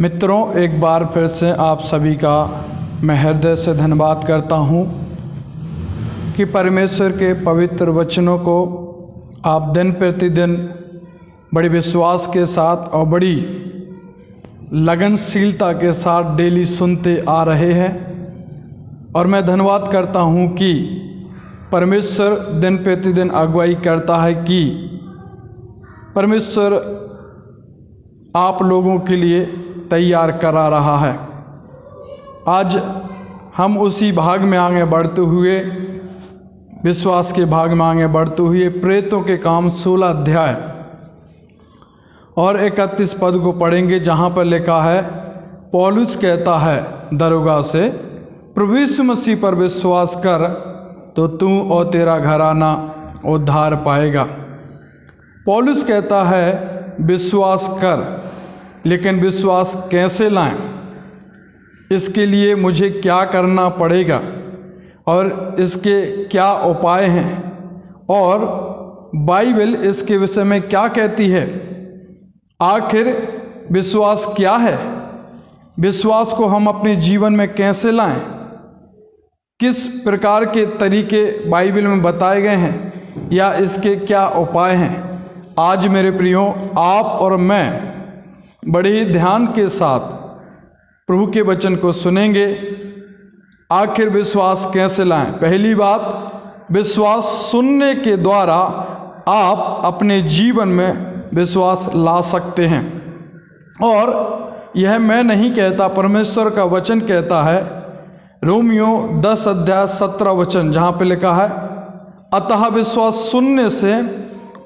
मित्रों, एक बार फिर से आप सभी का मैं हृदय से धन्यवाद करता हूँ कि परमेश्वर के पवित्र वचनों को आप दिन प्रतिदिन बड़ी विश्वास के साथ और बड़ी लगनशीलता के साथ डेली सुनते आ रहे हैं। और मैं धन्यवाद करता हूँ कि परमेश्वर दिन प्रतिदिन अगुवाई करता है कि परमेश्वर आप लोगों के लिए तैयार करा रहा है। आज हम उसी भाग में आगे बढ़ते हुए, विश्वास के भाग में आगे बढ़ते हुए प्रेतों के काम 16 अध्याय और 31 पद को पढ़ेंगे, जहाँ पर लिखा है, पौलुस कहता है दरोगा से, प्रभु यीशु मसीह पर विश्वास कर तो तू और तेरा घराना उद्धार पाएगा। पौलुस कहता है विश्वास कर, लेकिन विश्वास कैसे लाएं? इसके लिए मुझे क्या करना पड़ेगा और इसके क्या उपाय हैं और बाइबल इसके विषय में क्या कहती है? आखिर विश्वास क्या है? विश्वास को हम अपने जीवन में कैसे लाएं? किस प्रकार के तरीके बाइबल में बताए गए हैं या इसके क्या उपाय हैं? आज मेरे प्रियो, आप और मैं बड़े ध्यान के साथ प्रभु के वचन को सुनेंगे। आखिर विश्वास कैसे लाएं? पहली बात, विश्वास सुनने के द्वारा आप अपने जीवन में विश्वास ला सकते हैं। और यह मैं नहीं कहता, परमेश्वर का वचन कहता है, रोमियो 10 अध्याय 17 वचन, जहाँ पे लिखा है, अतः विश्वास सुनने से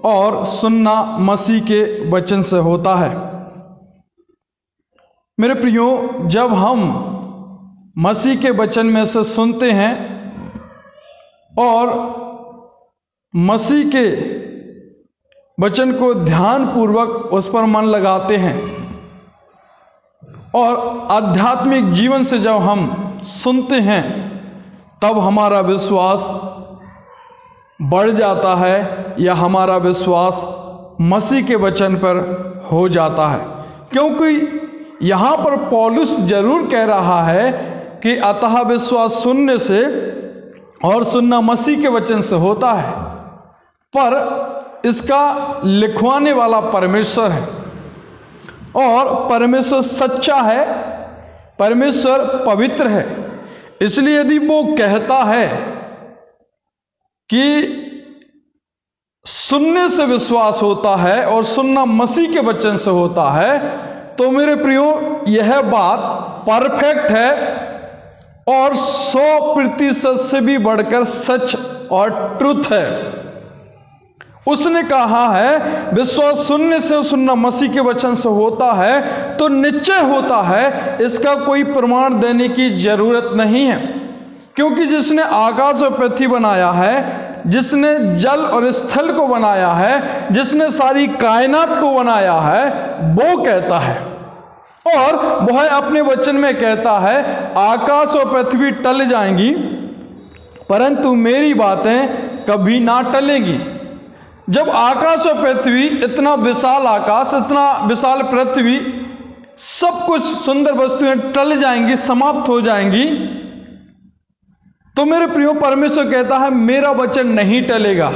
और सुनना मसीह के वचन से होता है। मेरे प्रियो, जब हम मसीह के वचन में से सुनते हैं और मसीह के वचन को ध्यान पूर्वक उस पर मन लगाते हैं और आध्यात्मिक जीवन से जब हम सुनते हैं, तब हमारा विश्वास बढ़ जाता है या हमारा विश्वास मसीह के वचन पर हो जाता है। क्योंकि यहाँ पर पौलुस जरूर कह रहा है कि अतः विश्वास सुनने से और सुनना मसीह के वचन से होता है, पर इसका लिखवाने वाला परमेश्वर है और परमेश्वर सच्चा है, परमेश्वर पवित्र है। इसलिए यदि वो कहता है कि सुनने से विश्वास होता है और सुनना मसीह के वचन से होता है, तो मेरे प्रियो, यह बात परफेक्ट है और 100% से भी बढ़कर सच और ट्रुथ है। उसने कहा है विश्वास सुनने से, सुनना मसीह के वचन से होता है, तो निश्चय होता है, इसका कोई प्रमाण देने की जरूरत नहीं है। क्योंकि जिसने आकाश और पृथ्वी बनाया है, जिसने जल और स्थल को बनाया है, जिसने सारी कायनात को बनाया है, वो कहता है, और वह अपने वचन में कहता है, आकाश और पृथ्वी टल जाएंगी परंतु मेरी बातें कभी ना टलेंगी। जब आकाश और पृथ्वी, इतना विशाल आकाश, इतना विशाल पृथ्वी, सब कुछ सुंदर वस्तुएं टल जाएंगी, समाप्त हो जाएंगी, तो मेरे प्रियो, परमेश्वर कहता है मेरा वचन नहीं टलेगा।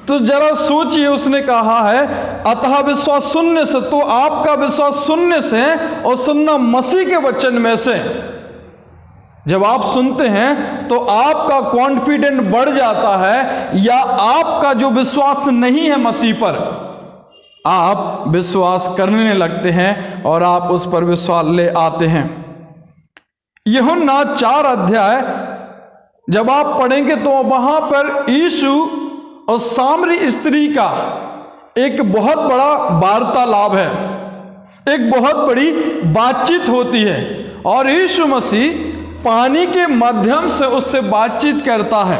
तो जरा सोचिए, उसने कहा है अतः विश्वास सुनने से, तो आपका विश्वास सुनने से और सुनना मसीह के वचन में से। जब आप सुनते हैं तो आपका कॉन्फिडेंट बढ़ जाता है, या आपका जो विश्वास नहीं है मसीह पर, आप विश्वास करने लगते हैं और आप उस पर विश्वास ले आते हैं। यूहन्ना 4 अध्याय जब आप पढ़ेंगे तो वहां पर यीशु और सामरी स्त्री का एक बहुत बड़ा वार्तालाप है, एक बहुत बड़ी बातचीत होती है, और यीशु मसीह पानी के माध्यम से उससे बातचीत करता है,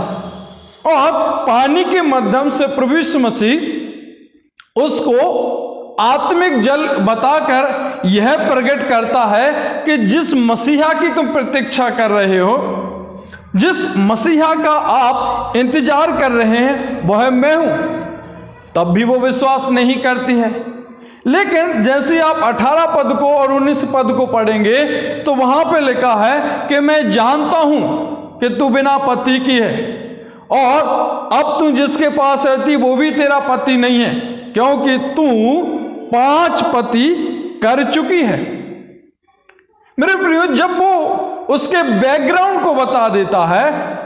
और पानी के माध्यम से प्रभु यीशु मसीह उसको आत्मिक जल बताकर यह प्रकट करता है कि जिस मसीहा की तुम प्रतीक्षा कर रहे हो, जिस मसीहा का आप इंतजार कर रहे हैं, वह मैं हूं। तब भी वो विश्वास नहीं करती है। लेकिन जैसे आप 18 पद को और 19 पद को पढ़ेंगे तो वहां पे लिखा है कि मैं जानता हूं कि तू बिना पति की है और अब तू जिसके पास रहती वो भी तेरा पति नहीं है, क्योंकि तू 5 पति कर चुकी है। मेरे प्रियो, जब वो उसके बैकग्राउंड को बता देता है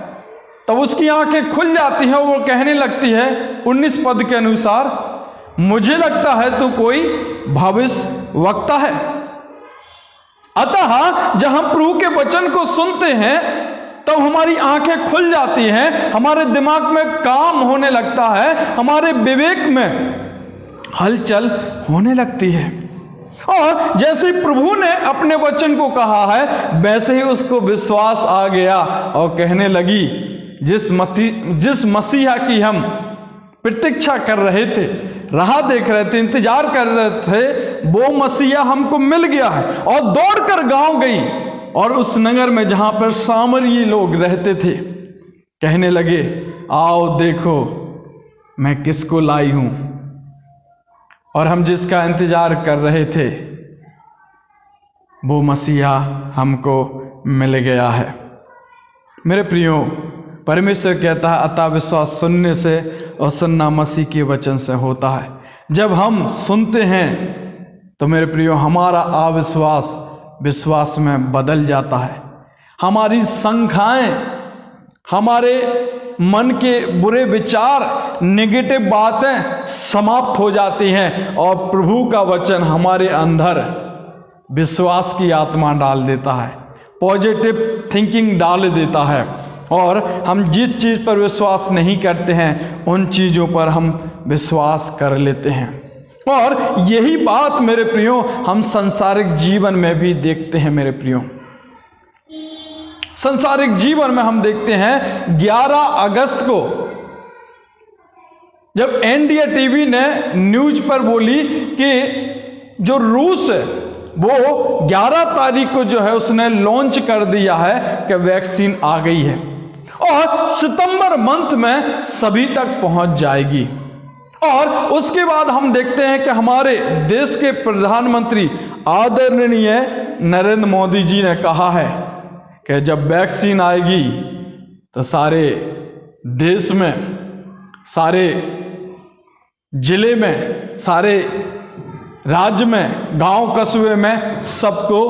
तब उसकी आंखें खुल जाती हैं और वो कहने लगती है 19 पद के अनुसार, मुझे लगता है तू कोई भविष्य वक्ता है। अतः जब हम प्रभु के वचन को सुनते हैं तब हमारी आंखें खुल जाती हैं, हमारे दिमाग में काम होने लगता है, हमारे विवेक में हलचल होने लगती है। और जैसे प्रभु ने अपने वचन को कहा है वैसे ही उसको विश्वास आ गया और कहने लगी, जिस मसीहा की हम प्रतीक्षा कर रहे थे, राह देख रहे थे, इंतजार कर रहे थे, वो मसीहा हमको मिल गया है। और दौड़कर गांव गई और उस नगर में जहां पर सामरी लोग रहते थे कहने लगे, आओ देखो मैं किसको लाई हूं। और हम जिसका इंतजार कर रहे थे वो मसीहा हमको मिल गया है। मेरे प्रियो, परमेश्वर कहता है अतः विश्वास सुनने से और सुनना मसीह के वचन से होता है। जब हम सुनते हैं तो मेरे प्रियो हमारा अविश्वास विश्वास में बदल जाता है, हमारी शंकाएं, हमारे मन के बुरे विचार, नेगेटिव बातें समाप्त हो जाती हैं और प्रभु का वचन हमारे अंदर विश्वास की आत्मा डाल देता है, पॉजिटिव थिंकिंग डाल देता है और हम जिस चीज पर विश्वास नहीं करते हैं उन चीजों पर हम विश्वास कर लेते हैं। और यही बात मेरे प्रियो हम सांसारिक जीवन में भी देखते हैं। मेरे प्रियो, सांसारिक जीवन में हम देखते हैं 11 अगस्त को जब इंडिया टीवी ने न्यूज पर बोली कि जो रूस है वो 11 तारीख को जो है उसने लॉन्च कर दिया है कि वैक्सीन आ गई है और सितंबर मंथ में सभी तक पहुंच जाएगी। और उसके बाद हम देखते हैं कि हमारे देश के प्रधानमंत्री आदरणीय नरेंद्र मोदी जी ने कहा है कि जब वैक्सीन आएगी तो सारे देश में, सारे जिले में, सारे राज्य में, गांव कस्बे में सबको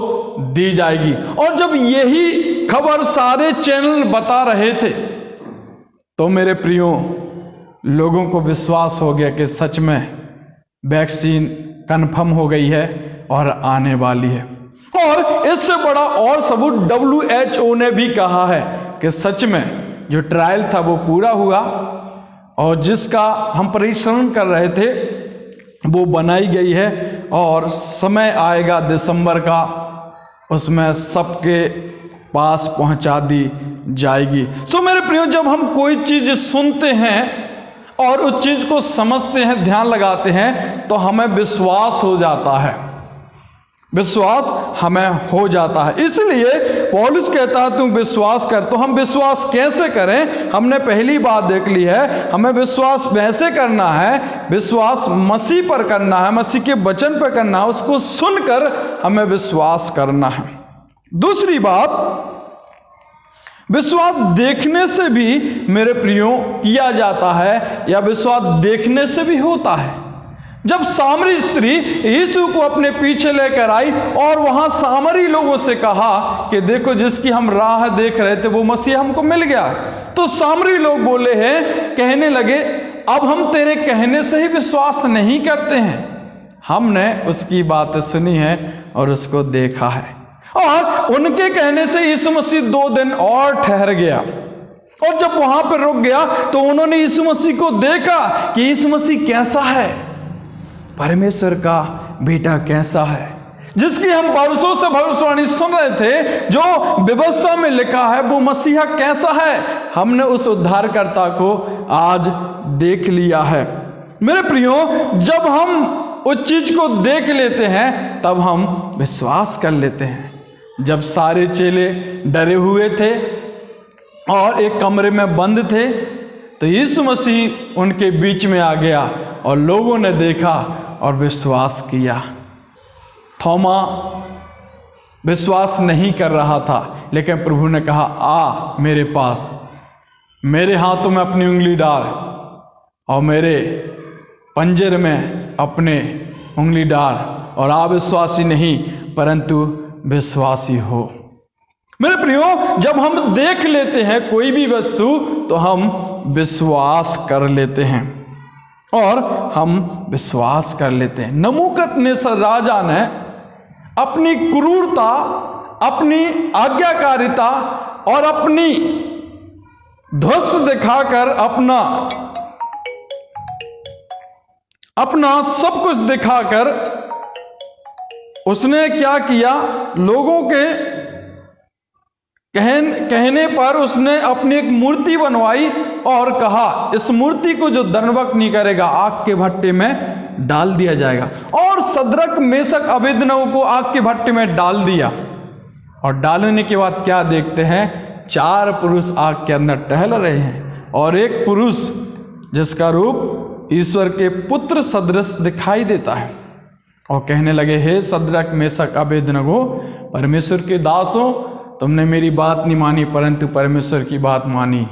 दी जाएगी। और जब यही खबर सारे चैनल बता रहे थे तो मेरे प्रियो लोगों को विश्वास हो गया कि सच में वैक्सीन कन्फर्म हो गई है और आने वाली है। और इससे बड़ा और सबूत WHO ने भी कहा है कि सच में जो ट्रायल था वो पूरा हुआ और जिसका हम परिश्रम कर रहे थे वो बनाई गई है और समय आएगा दिसंबर का, उसमें सबके पास पहुंचा दी जाएगी। सो मेरे प्रियो, जब हम कोई चीज सुनते हैं और उस चीज को समझते हैं, ध्यान लगाते हैं, तो हमें विश्वास हो जाता है, विश्वास हमें हो जाता है। इसलिए पौलुस कहता है तुम विश्वास कर। तो हम विश्वास कैसे करें? हमने पहली बात देख ली है, हमें विश्वास वैसे करना है, विश्वास मसीह पर करना है, मसीह के वचन पर करना है, उसको सुनकर हमें विश्वास करना है। दूसरी बात, विश्वास देखने से भी मेरे प्रियो किया जाता है या विश्वास देखने से भी होता है। जब सामरी स्त्री यीशु को अपने पीछे लेकर आई और वहां सामरी लोगों से कहा कि देखो जिसकी हम राह देख रहे थे वो मसीह हमको मिल गया, तो सामरी लोग बोले हैं, कहने लगे अब हम तेरे कहने से ही विश्वास नहीं करते हैं, हमने उसकी बातें सुनी है और उसको देखा है। और उनके कहने से यीशु मसीह 2 दिन और ठहर गया और जब वहां पर रुक गया तो उन्होंने यीशु मसीह को देखा कि यीशु मसीह कैसा है, परमेश्वर का बेटा कैसा है, जिसकी हम वर्षों से भविष्यवाणी सुन रहे थे, जो व्यवस्था में लिखा है वो मसीहा कैसा है, हमने उस उद्धारकर्ता को आज देख लिया है। मेरे प्रियो, जब हम उस चीज को देख लेते हैं तब हम विश्वास कर लेते हैं। जब सारे चेले डरे हुए थे और एक कमरे में बंद थे तो यीशु मसीह उनके बीच में आ गया और लोगों ने देखा और विश्वास किया। थोमा विश्वास नहीं कर रहा था, लेकिन प्रभु ने कहा, आ मेरे पास, मेरे हाथों में अपनी उंगली डाल और मेरे पंजर में अपने उंगली डाल, और अविश्वासी नहीं परंतु विश्वासी हो। मेरे प्रियो, जब हम देख लेते हैं कोई भी वस्तु तो हम विश्वास कर लेते हैं, और हम विश्वास कर लेते हैं। नबूकदनेस्सर राजा ने अपनी क्रूरता, अपनी आज्ञाकारिता और अपनी ध्वस्त दिखाकर, अपना सब कुछ दिखाकर उसने क्या किया, लोगों के कहने पर उसने अपनी एक मूर्ति बनवाई और कहा, इस मूर्ति को जो दंडवत नहीं करेगा आग के भट्टे में डाल दिया जाएगा। और सद्रक, मेशक, अबेदनगो को आग के भट्टे में डाल दिया। और डालने के बाद क्या देखते हैं, 4 पुरुष आग के अंदर टहल रहे हैं, और एक पुरुष जिसका रूप ईश्वर के पुत्र सदृश दिखाई देता है, और कहने लगे, हे सद्रक, मेशक, अबेदनगो, परमेश्वर के दासों, तुमने मेरी बात नहीं मानी परंतु परमेश्वर की बात मानी,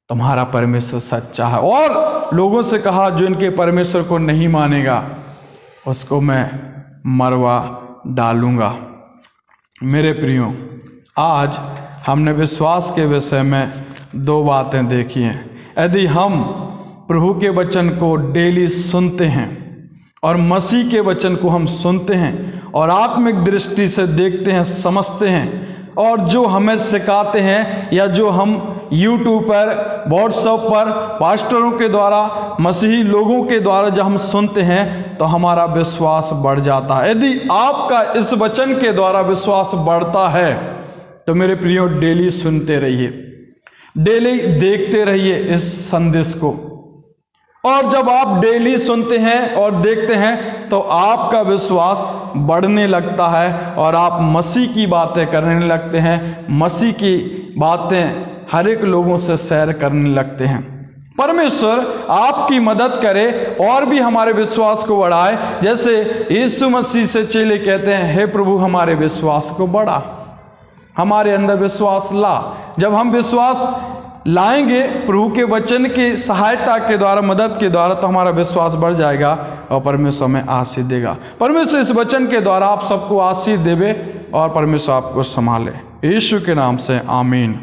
तुम्हारा परमेश्वर सच्चा है। और लोगों से कहा, जो इनके परमेश्वर को नहीं मानेगा उसको मैं मरवा डालूंगा। मेरे प्रियो, आज हमने विश्वास के विषय में 2 बातें देखी हैं। यदि हम प्रभु के वचन को डेली सुनते हैं और मसीह के वचन को हम सुनते हैं और आत्मिक दृष्टि से देखते हैं, समझते हैं, और जो हमें सिखाते हैं या जो हम YouTube पर, व्हाट्सएप पर पास्टरों के द्वारा, मसीही लोगों के द्वारा जब हम सुनते हैं तो हमारा विश्वास बढ़ जाता है। यदि आपका इस वचन के द्वारा विश्वास बढ़ता है तो मेरे प्रियो, डेली सुनते रहिए, डेली देखते रहिए इस संदेश को। और जब आप डेली सुनते हैं और देखते हैं तो आपका विश्वास बढ़ने लगता है और आप मसीह की बातें करने लगते हैं, मसीह की बातें हर एक लोगों से शेयर करने लगते हैं। परमेश्वर आपकी मदद करे और भी हमारे विश्वास को बढ़ाए। जैसे यीशु मसीह से चेले कहते हैं, हे प्रभु, हमारे विश्वास को बढ़ा, हमारे अंदर विश्वास ला। जब हम विश्वास लाएंगे प्रभु के वचन की सहायता के द्वारा, मदद के द्वारा, तो हमारा विश्वास बढ़ जाएगा और परमेश्वर हमें आशीष देगा। परमेश्वर इस वचन के द्वारा आप सबको आशीष देवे और परमेश्वर आपको संभाले। यीशु के नाम से आमीन।